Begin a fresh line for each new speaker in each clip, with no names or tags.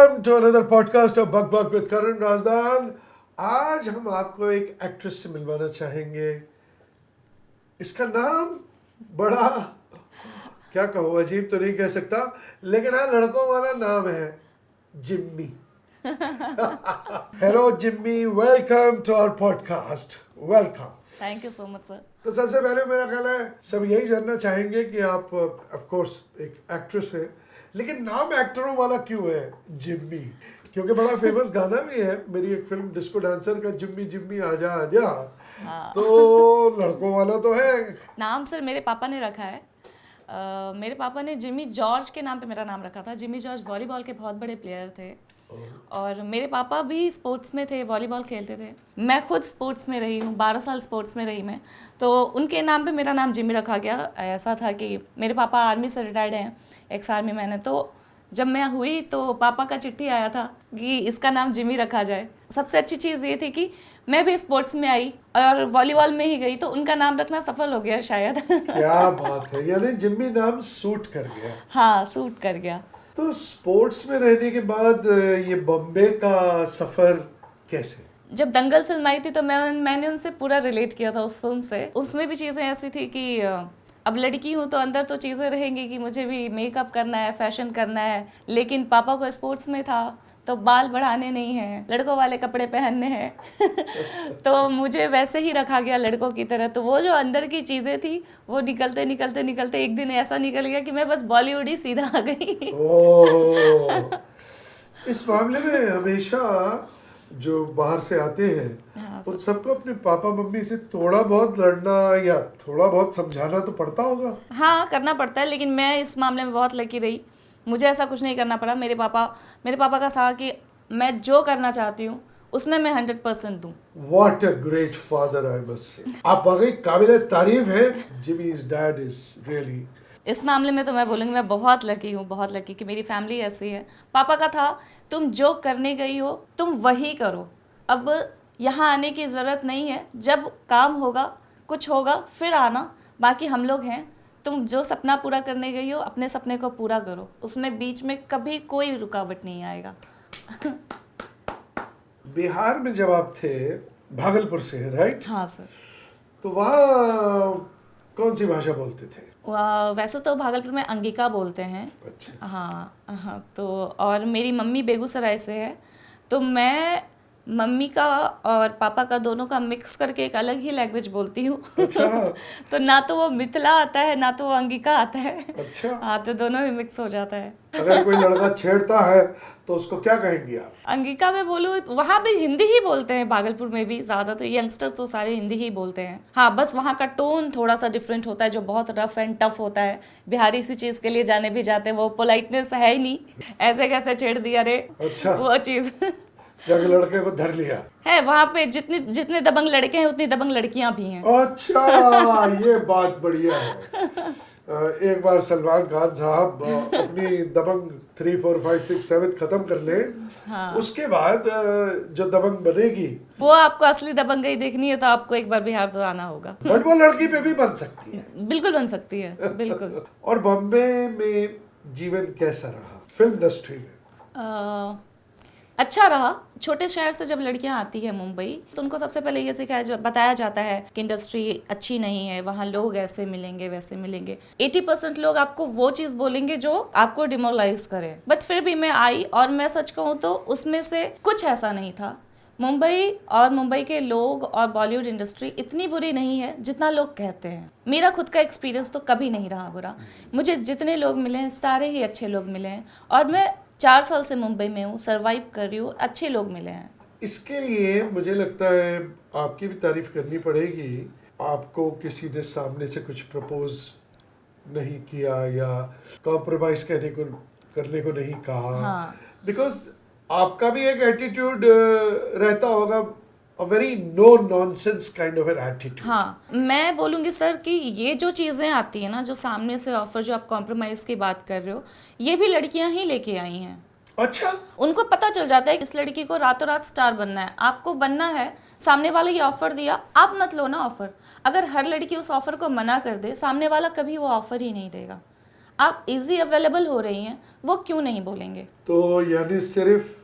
Welcome to another podcast of Bak Bak with Karan Rajdan. आज हम आपको एक एक्ट्रेस से मिलवाना चाहेंगे। इसका नाम बड़ा, क्या कहूँ, अजीब तो नहीं कह सकता, लेकिन हाँ लड़कों वाला नाम है, Jimmy. Hello Jimmy, welcome to our podcast. Welcome.
Thank you so much sir.
तो सबसे पहले मेरा ख्याल है सब यही जानना चाहेंगे कि आप ऑफ कोर्स एक एक्ट्रेस है, लेकिन नाम एक्टरों वाला क्यों है जिम्मी? क्योंकि बड़ा फेमस गाना भी है मेरी एक फिल्म डिस्को डांसर का, जिम्मी जिम्मी आजा आजा।
हाँ।
तो लड़कों वाला तो है।
नाम सर मेरे पापा ने रखा है। मेरे पापा ने जिमी जॉर्ज के नाम पे मेरा नाम रखा था। जिमी जॉर्ज वॉलीबॉल के बहुत बड़े प्लेयर थे और मेरे पापा भी स्पोर्ट्स में थे, वॉलीबॉल खेलते थे। मैं खुद स्पोर्ट्स में रही हूँ, 12 साल स्पोर्ट्स में रही मैं, तो उनके नाम पे मेरा नाम जिमी रखा गया। ऐसा था कि मेरे पापा आर्मी से रिटायर्ड हैं, एक्स आर्मी मैन है, तो जब मैं हुई तो पापा का चिट्ठी आया था कि इसका नाम जिमी रखा जाए। सबसे अच्छी चीज़ ये थी कि मैं भी स्पोर्ट्स में आई और वॉलीबॉल में ही गई, तो उनका नाम रखना सफल हो गया शायद।
क्या बात है, यानी जिम्मी नाम सूट कर गया।
हाँ, सूट कर गया।
तो स्पोर्ट्स में रहने के बाद ये बॉम्बे का सफर कैसे?
जब दंगल फिल्म आई थी तो मैंने उनसे पूरा रिलेट किया था उस फिल्म से। उसमें भी चीज़ें ऐसी थी कि अब लड़की हूँ तो अंदर तो चीज़ें रहेंगी कि मुझे भी मेकअप करना है, फैशन करना है, लेकिन पापा को स्पोर्ट्स में था तो बाल बढ़ाने नहीं हैं, लड़कों वाले कपड़े पहनने हैं। तो मुझे वैसे ही रखा गया लड़कों की तरह। तो वो जो अंदर की चीज़ें थी वो निकलते निकलते निकलते एक दिन ऐसा निकल गया कि मैं बस बॉलीवुड ही सीधा आ गई।
ओह, इस मामले में हमेशा जो बाहर से आते हैं
हाँ,
उन सबको अपने पापा मम्मी से थोड़ा बहुत लड़ना या थोड़ा बहुत समझाना तो पड़ता होगा।
हाँ, करना पड़ता है, लेकिन मैं इस मामले में बहुत लकी रही। मुझे ऐसा कुछ नहीं करना पड़ा। मेरे पापा का था कि मैं जो करना चाहती हूँ उसमें मैं 100% दूँ।
What a great father, I must say. आप वाकई काबिल तारीफ है। Jimmy's dad is really.
इस मामले में तो मैं बोलूँगी मैं बहुत लकी हूँ, बहुत लकी कि मेरी फैमिली ऐसी है। पापा का था तुम जो करने गई हो तुम वही करो, अब यहाँ आने की ज़रूरत नहीं है, जब काम होगा कुछ होगा फिर आना, बाकी हम लोग हैं, तुम जो सपना पूरा करने गई हो अपने सपने को पूरा करो, उसमें बीच में कभी कोई रुकावट नहीं आएगा।
बिहार में जब आप थे, भागलपुर से है राइट?
हाँ सर।
तो वहाँ कौन सी भाषा बोलते थे?
वैसे तो भागलपुर में अंगिका बोलते हैं।
अच्छा।
हाँ हाँ। तो और मेरी मम्मी बेगूसराय से है, तो मैं मम्मी का और पापा का दोनों का मिक्स करके एक अलग ही लैंग्वेज बोलती हूँ।
अच्छा।
तो ना तो वो मिथिला आता है ना तो वो अंगिका आता है।
अच्छा।
हाँ, तो दोनों ही मिक्स हो जाता है।
अगर कोई लड़का छेड़ता है तो उसको क्या कहेंगी आप?
अंगिका में बोलूँ, वहाँ भी हिंदी ही बोलते हैं, भागलपुर में भी ज़्यादा तो यंगस्टर्स तो सारे हिंदी ही बोलते हैं। हाँ, बस वहाँ का टोन थोड़ा सा डिफरेंट होता है, जो बहुत रफ एंड टफ होता है। बिहारी इसी चीज़ के लिए जाने भी जाते हैं, वो पोलाइटनेस है ही नहीं, ऐसे कैसे छेड़ दिया रे।
अच्छा।
वो चीज़
जब लड़के को धर लिया
है वहाँ पे, जितने दबंग लड़के हैं उतनी दबंग लड़कियां भी हैं।
अच्छा, ये बात बढ़िया है। एक बार सलमान खान साहब अपनी दबंग 3, 4, 5, 6, 7 खत्म कर ले। हाँ। उसके बाद जो दबंग बनेगी
वो आपको असली दबंगई देखनी है तो आपको एक बार बिहार तो आना होगा।
बट वो लड़की पे भी बन सकती है।
बिल्कुल बन सकती है, बिल्कुल।
और बॉम्बे में जीवन कैसा रहा फिल्म इंडस्ट्री में?
अच्छा रहा। छोटे शहर से जब लड़कियां आती है मुंबई तो उनको सबसे पहले ये बताया जाता है कि इंडस्ट्री अच्छी नहीं है, वहाँ लोग ऐसे मिलेंगे वैसे मिलेंगे। 80% लोग आपको वो चीज़ बोलेंगे जो आपको डिमोरलाइज करे। बट फिर भी मैं आई और मैं सच कहूँ तो उसमें से कुछ ऐसा नहीं था। मुंबई और मुंबई के लोग और बॉलीवुड इंडस्ट्री इतनी बुरी नहीं है जितना लोग कहते हैं। मेरा खुद का एक्सपीरियंस तो कभी नहीं रहा बुरा। मुझे जितने लोग मिले हैं सारे ही अच्छे लोग मिले हैं और मैं 4 साल से मुंबई में हूँ, सर्वाइव कर रही हूँ, अच्छे लोग मिले हैं।
इसके लिए मुझे लगता है आपकी भी तारीफ करनी पड़ेगी। आपको किसी ने सामने से कुछ प्रपोज नहीं किया या कॉम्प्रोमाइज करने को नहीं कहा। हाँ। बिकॉज आपका भी एक एटीट्यूड रहता होगा, a very no nonsense kind of an attitude.
हाँ, मैं बोलूँगी सर कि ये जो चीज़ें आती हैं ना, जो सामने से ऑफर, जो आप कॉम्प्रोमाइज़ की बात कर रहे हो, ये भी लड़कियां ही लेके आई हैं।
अच्छा।
उनको पता चल जाता है कि इस लड़की को रातों रात स्टार बनना है, आपको बनना है, सामने वाले ये ऑफर दिया, आप मत लो ना ऑफर। अगर हर लड़की उस ऑफर को मना कर दे, सामने वाला कभी वो ऑफर ही नहीं देगा। आप इजी अवेलेबल हो रही हैं, वो क्यों नहीं बोलेंगे?
तो यानी सिर्फ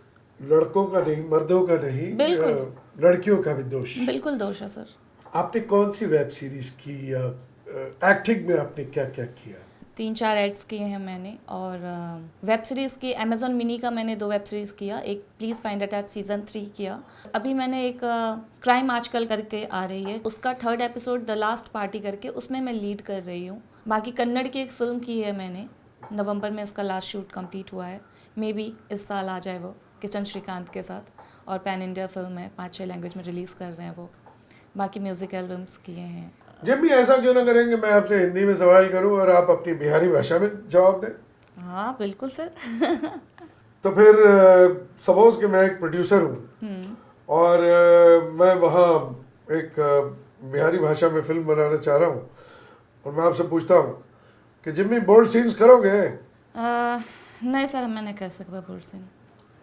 लड़कों का नहीं, मर्दों का नहीं,
बिल्कुल।
लड़कियों का भी दोष।
बिल्कुल दोष है सर।
आपने कौन सी वेब सीरीज की या एक्टिंग में आपने क्या क्या किया?
3-4 एड्स किए हैं मैंने, और वेब सीरीज़ की अमेजोन मिनी का मैंने 2 वेब सीरीज़ किया, एक please find it at season 3 किया। अभी मैंने एक क्राइम आजकल करके आ रही है, उसका 3rd episode the last party करके, उसमें मैं लीड कर रही हूँ। बाकी कन्नड़ की एक फ़िल्म की है मैंने, नवंबर में उसका लास्ट शूट कंप्लीट हुआ है। मे बी इस साल आ जाए वो, किशन श्रीकांत के साथ, और पैन इंडिया फिल्म है, 5-6 लैंग्वेज में रिलीज़ कर रहे हैं वो। बाकी म्यूज़िक एल्बम्स किए हैं।
जब भी ऐसा क्यों ना करेंगे, मैं आपसे हिंदी में सवाल करूं और आप अपनी बिहारी भाषा में जवाब दें।
हाँ बिल्कुल सर।
तो फिर सपोज कि मैं एक प्रोड्यूसर हूँ और मैं वहाँ एक बिहारी भाषा में फिल्म बनाना चाह रहा हूँ, और मैं आपसे पूछता हूँ कि जिम्मी बोल्ड सीन्स करोगे?
नहीं सर, मैं नहीं कर सकता बोल्ड सीन।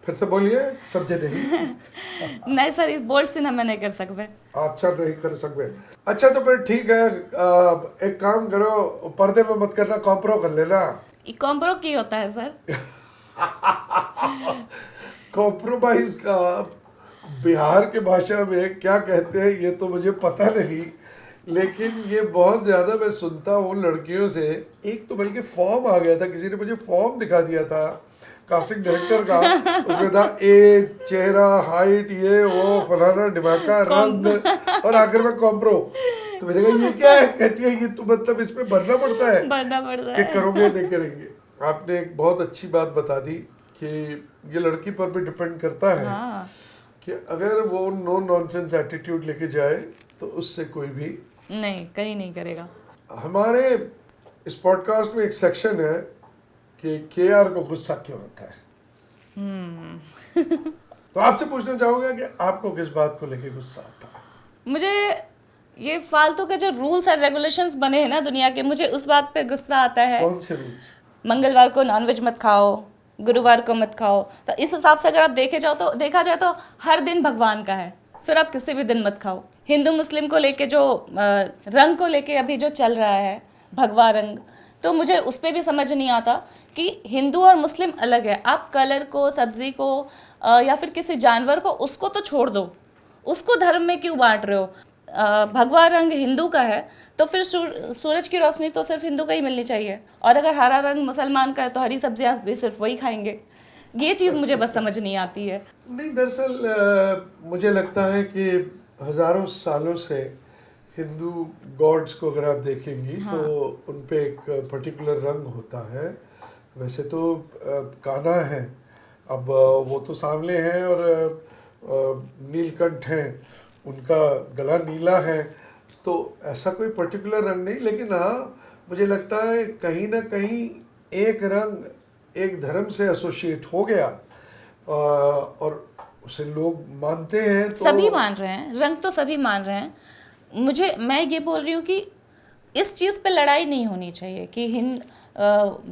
फिर से बोलिए, समझे नहीं।
नहीं सर, इस बोल्ड सीन हम नहीं कर सकते।
अच्छा, नहीं कर सकते। अच्छा तो फिर ठीक है, एक काम करो, पर्दे में मत करना, कॉम्प्रो कर लेना।
ये कॉम्प्रो की होता है सर?
कॉम्प्रोमाइज का बिहार के भाषा में क्या कहते हैं ये तो मुझे पता नहीं, लेकिन ये बहुत ज्यादा मैं सुनता हूँ लड़कियों से। एक तो बल्कि फॉर्म आ गया था, किसी ने मुझे फॉर्म दिखा दिया था कास्टिंग डायरेक्टर का, उसमें था एज, चेहरा, हाइट, ये वो फलाना ढिमाका, रंग, और आखिर में कॉम्प्रो। तो मैंने कहा ये क्या है? कहती है ये तो मतलब इसमें भरना पड़ता है,
भरना पड़ता
कि
है।
करोगे नहीं करेंगे। आपने एक बहुत अच्छी बात बता दी कि ये लड़की पर भी डिपेंड करता है।
हाँ।
कि अगर वो नो नॉनसेंस एटीट्यूड लेके जाए तो उससे कोई भी
नहीं, कहीं नहीं करेगा।
हमारे इस पॉडकास्ट में एक सेक्शन है कि केआर को गुस्सा क्यों आता है। तो आपसे पूछना चाहूंगा कि आपको किस बात को लेके गुस्सा आता है?
मुझे ये फालतू के जो रूल्स एंड रेगुलेशंस बने हैं ना दुनिया के, मुझे उस बात पे गुस्सा आता है।
कौन से रूल्स?
मंगलवार को नॉनवेज मत खाओ, गुरुवार को मत खाओ। तो इस हिसाब से अगर आप देखा जाए तो हर दिन भगवान का है, फिर आप किसी भी दिन मत खाओ। हिंदू मुस्लिम को लेके जो रंग को लेके अभी जो चल रहा है, भगवा रंग, तो मुझे उस पर भी समझ नहीं आता कि हिंदू और मुस्लिम अलग है। आप कलर को, सब्जी को या फिर किसी जानवर को, उसको तो छोड़ दो, उसको धर्म में क्यों बांट रहे हो? भगवा रंग हिंदू का है तो फिर सूरज की रोशनी तो सिर्फ हिंदू का ही मिलनी चाहिए, और अगर हरा रंग मुसलमान का है तो हरी सब्जियां भी सिर्फ वही खाएंगे। ये चीज़ मुझे बस समझ नहीं आती है।
नहीं, दरअसल मुझे लगता है कि हजारों सालों से हिंदू गॉड्स को अगर आप देखेंगी तो उन पे एक पर्टिकुलर रंग होता है। वैसे तो कान्हा है, अब वो तो सांवले हैं, और नीलकंठ हैं, उनका गला नीला है, तो ऐसा कोई पर्टिकुलर रंग नहीं। लेकिन हाँ, मुझे लगता है कहीं ना कहीं एक रंग एक धर्म से एसोसिएट हो गया, और उसे लोग मानते हैं। तो
सभी मान रहे हैं, रंग तो सभी मान रहे हैं। मैं ये बोल रही हूँ कि इस चीज़ पे लड़ाई नहीं होनी चाहिए कि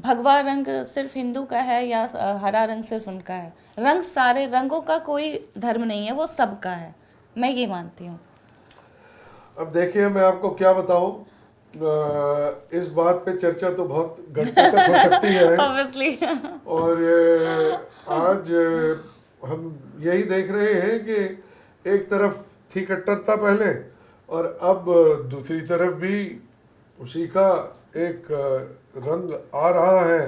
भगवा रंग सिर्फ हिंदू का है या हरा रंग सिर्फ उनका है। रंग, सारे रंगों का कोई धर्म नहीं है, वो सबका है, मैं ये मानती हूँ।
अब देखिए, मैं आपको क्या बताऊं, इस बात पे चर्चा तो बहुत घंटों तक हो सकती है।
Obviously।
और आज हम यही देख रहे हैं कि एक तरफ थी कट्टरता पहले, और अब दूसरी तरफ भी उसी का एक रंग आ रहा है।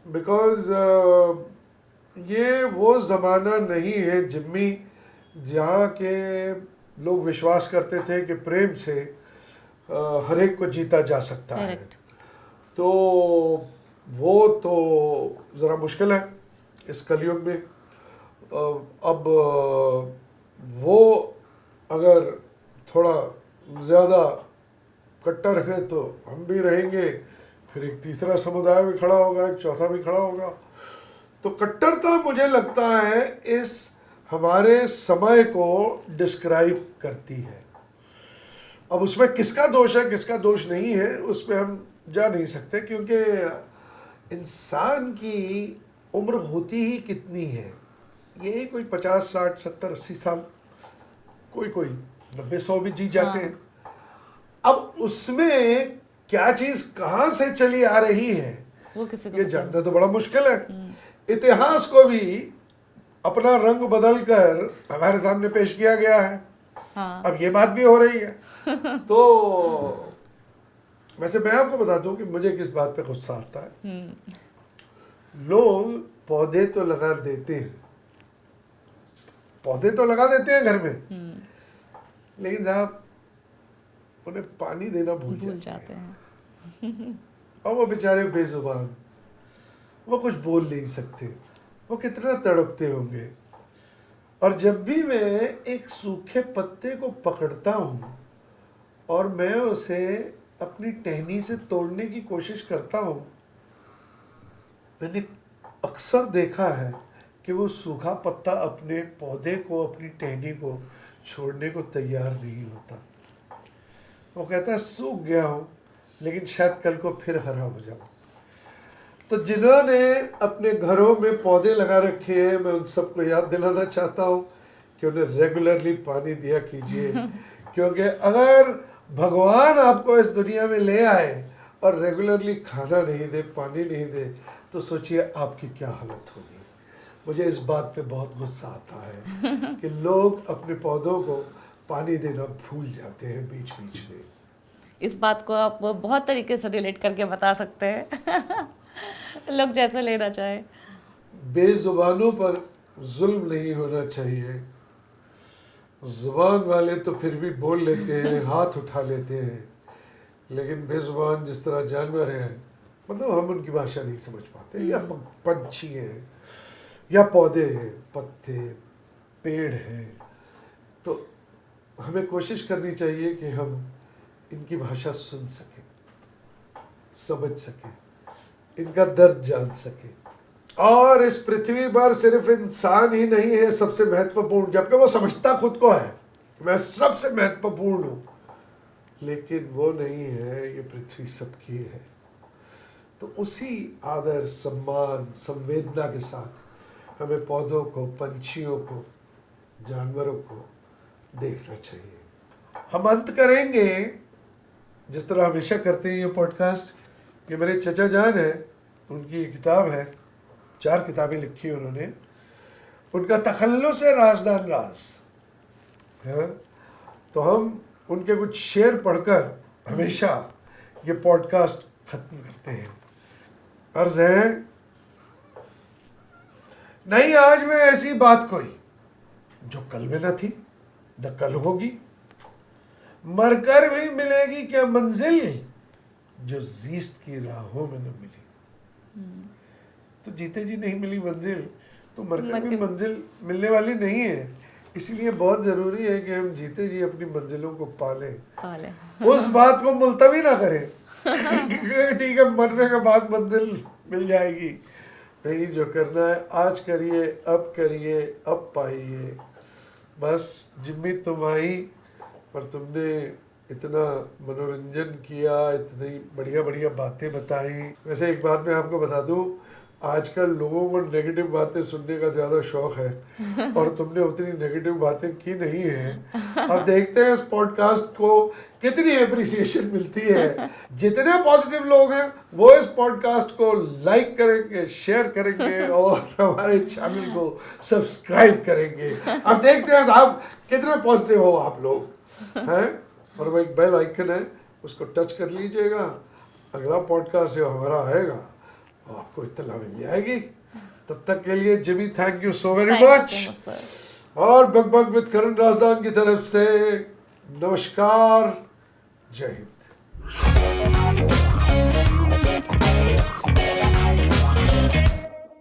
बिकॉज ये वो ज़माना नहीं है जिम्मी जहाँ के लोग विश्वास करते थे कि प्रेम से हर एक को जीता जा सकता है। तो वो तो ज़रा मुश्किल है इस कलयुग में। अब वो अगर थोड़ा ज़्यादा कट्टर है तो हम भी रहेंगे, फिर एक तीसरा समुदाय भी खड़ा होगा, एक चौथा भी खड़ा होगा। तो कट्टरता मुझे लगता है इस हमारे समय को डिस्क्राइब करती है। अब उसमें किसका दोष है किसका दोष नहीं है उस पर हम जा नहीं सकते, क्योंकि इंसान की उम्र होती ही कितनी है, यही कोई 50, 60, 70, 80 साल, कोई 90, 100 भी जी जाते हैं। अब उसमें क्या चीज़ कहाँ से चली आ रही है
वो किसी को
ये
पता
जानना तो बड़ा मुश्किल है। इतिहास को भी अपना रंग बदल कर हमारे सामने पेश किया गया है।
हाँ।
अब ये बात भी हो रही है। तो वैसे मैं आपको बता दूं कि मुझे किस बात पे गुस्सा आता है। लोग पौधे तो लगा देते हैं, पौधे तो लगा देते हैं घर में, लेकिन साहब उन्हें पानी देना भूल
जाते हैं।
और वो बेचारे बेजुबान, वो कुछ बोल नहीं सकते, वो कितना तड़पते होंगे। और जब भी मैं एक सूखे पत्ते को पकड़ता हूँ और मैं उसे अपनी टहनी से तोड़ने की कोशिश करता हूँ, मैंने अक्सर देखा है कि वो सूखा पत्ता अपने पौधे को, अपनी टहनी को छोड़ने को तैयार नहीं होता। वो कहता है सूख गया हूँ, लेकिन शायद कल को फिर हरा हो जाऊँ। तो जिन्होंने अपने घरों में पौधे लगा रखे हैं, मैं उन सबको याद दिलाना चाहता हूँ कि उन्हें रेगुलरली पानी दिया कीजिए। क्योंकि अगर भगवान आपको इस दुनिया में ले आए और रेगुलरली खाना नहीं दे, पानी नहीं दे, तो सोचिए आपकी क्या हालत होगी। मुझे इस बात पे बहुत गुस्सा आता है कि लोग अपने पौधों को पानी देना भूल जाते हैं बीच बीच में।
इस बात को आप बहुत तरीके से रिलेट करके बता सकते हैं। लोग जैसे लेना चाहे।
बेजुबानों पर जुल्म नहीं होना चाहिए। जुबान वाले तो फिर भी बोल लेते हैं, हाथ उठा लेते हैं, लेकिन बेजुबान जिस तरह जानवर हैं, मतलब हम उनकी भाषा नहीं समझ पाते, या पंछी हैं या पौधे हैं, पत्ते, पेड़ हैं, तो हमें कोशिश करनी चाहिए कि हम इनकी भाषा सुन सकें, समझ सकें, इनका दर्द जान सकें। और इस पृथ्वी पर सिर्फ इंसान ही नहीं है सबसे महत्वपूर्ण, जबकि वो समझता खुद को है मैं सबसे महत्वपूर्ण हूँ, लेकिन वो नहीं है, ये पृथ्वी सबकी है। तो उसी आदर, सम्मान, संवेदना के साथ हमें पौधों को, पंछियों को, जानवरों को देखना चाहिए। हम अंत करेंगे जिस तरह हमेशा करते हैं ये पॉडकास्ट। ये मेरे चचा जान है, उनकी एक किताब है, 4 किताबें लिखी है उन्होंने, उनका तखल्लुस है राज़दान राज है। तो हम उनके कुछ शेर पढ़कर हमेशा ये पॉडकास्ट खत्म करते हैं। अर्ज है, नहीं आज में ऐसी बात कोई जो कल में न थी, न कल होगी, मरकर भी मिलेगी क्या मंजिल जो जीस्त की राहों में न मिली। तो जीते जी नहीं मिली मंजिल, तो मरकर भी मंजिल मिलने वाली नहीं है। इसलिए बहुत जरूरी है कि हम जीते जी अपनी मंजिलों को पालें। उस बात को मुलतवी ना करें ठीक है मरने के बाद मंजिल मिल जाएगी, नहीं, जो करना है आज करिए, अब पाइए। बस जिम्मी तुम आई, पर तुमने इतना मनोरंजन किया, इतनी बढ़िया बढ़िया बातें बताई। वैसे एक बात मैं आपको बता दूं, आजकल लोगों को नेगेटिव बातें सुनने का ज़्यादा शौक है और तुमने उतनी नेगेटिव बातें की नहीं है। अब देखते हैं इस पॉडकास्ट को कितनी एप्रिसिएशन मिलती है। जितने पॉजिटिव लोग हैं वो इस पॉडकास्ट को लाइक करेंगे, शेयर करेंगे और हमारे चैनल को सब्सक्राइब करेंगे। अब देखते हैं साहब कितने पॉजिटिव हो आप लोग हैं। और वो एक बेल आइकन है, उसको टच कर लीजिएगा, अगला पॉडकास्ट जो हमारा आएगा आपको इत्तला मिल जाएगी। तब तक के लिए Jimmy thank you so very much. और बग विद करण राज़दान की तरफ से नमस्कार, जय हिंद।